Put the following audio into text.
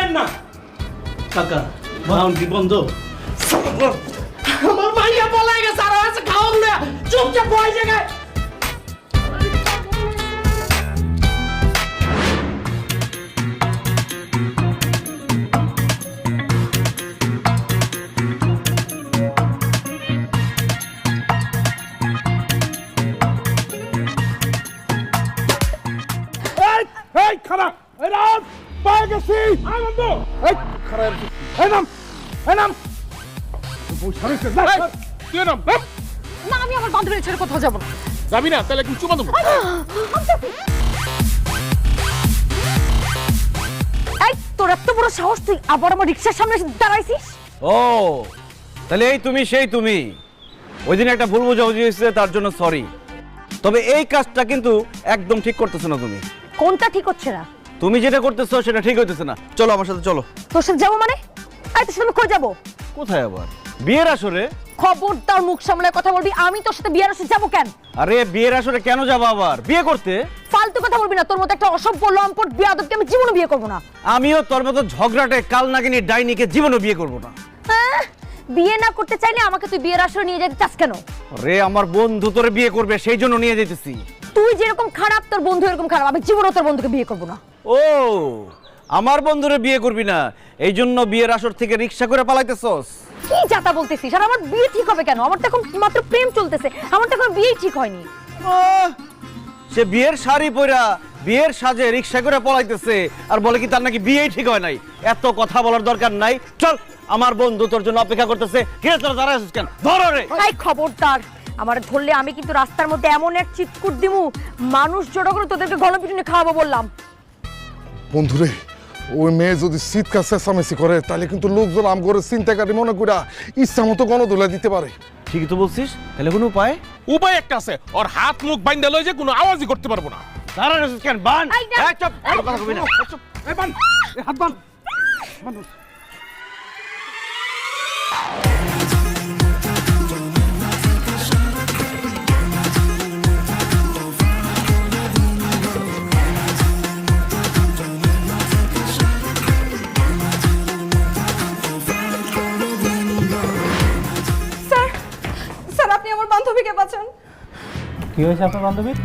যাবেন না কাকা বাউন্ডারি বন্ধ আমার মাইয়া পলাই গেছে আর আছে খাওন না চুপচাপ বই জায়গায় এই খানা এই রাম পায়ে গেছি আনন্দ এই খানা এই নাম বউ সারিছে তুই নাম না আমি আমার বান্ধবীর ছেড়ে কোথাও যাব না। যাবি না তাহলে কি চুমা দেবো এই তোর এত বড় সাহস তুই আবার আমার রিকশার সামনে এসে দাঁড়াইছিস? ও তাহলে এই তুমি সেই তুমি ওই দিন একটা ভুল বোঝাবুঝি হয়েছে তার জন্য সরি, তবে এই কাজটা কিন্তু একদম ঠিক করতেছো না তুমি। কোনটা ঠিক হচ্ছে না? তুমি যেটা করতেছো সেটা ঠিক হইতেছে না। চলো আমার সাথে চলো। তোর সাথে যাবো মানে? এই তোর সাথে কই যাবো? কোথায় আবার? বিয়ের আসরে। খবরদার মুখ সামলে কথা বলবি। আমি তোর সাথে বিয়ের আসরে যাবো কেন? আরে বিয়ের আসরে কেন যাবো আবার? বিয়ে করতে। ফালতু কথা বলবি না। তোর মতো একটা অসভ্য লম্পট বেয়াদবকে আমি জীবনে বিয়ে করবো না। আমিও তোর মতো ঝগড়াটে কাল নাগিনী ডাইনিকে জীবনও বিয়ে করবো না। বিয়ে না করতে চাইলে আমাকে তুই বিয়ের আসরে নিয়ে যেতে চাস কেন? আরে আমার বন্ধু তোরে বিয়ে করবে সেই জন্য নিয়ে যেতেছি। তুই যেরকম খারাপ তোর বন্ধু এরকম খারাপ। আমি জীবনে তোর বন্ধুকে বিয়ে করবো না। ও আমার বন্ধুরে বিয়ে করবি না এই জন্য বিয়ের আসর থেকে রিক্সা করে পালাইতেছস? কি যাতা বলতেছিস? আর আমার বিয়ে ঠিক হবে কেন? আমার তো এখন মাত্র প্রেম চলতেছে। আমার তো এখন বিয়ে ঠিক হয়নি। সে বিয়ের শাড়ি পরা বিয়ের সাজে রিক্সা করে পলাইতেছে আর বলে কি তার নাকি বিয়েই ঠিক হয় নাই। এত কথা বলার দরকার নাই। চল আমার বন্ধু তোর জন্য অপেক্ষা করতেছে। কে তোরা দাঁড়ায় আছিস কেন? ধরো রে। এই খবরদার আমার ধরলে আমি কিন্তু রাস্তার মধ্যে এমন এক চিৎকুট দিমু মানুষ জড়ো করে তোদেরকে গণপিটুনি খাওয়াবো বললাম। বন্ধুরে ওই মেয়ে যদি চিৎকার চেঁচামেচি করে তাহলে কিন্তু লোকজন আম করে চিন্তাকারী মনে করে ইচ্ছা মতো গণদোলা দিতে পারে। ঠিকই তো বলছিস। তাহলে কোনো উপায়? উপায় একটা আছে, ওর হাত মুখ বাইন্ধা লই যে কোনো আওয়াজই করতে পারবো না। দাঁড়ায় আছিস কেন? বান। এই না। এই চুপ। আর কথা কবি না। এই বান এই হাত বান মানুষ স্যার স্যার আপনি আমার বান্ধবীকে বাঁচান। কি হয়েছে আপনার বান্ধবীর?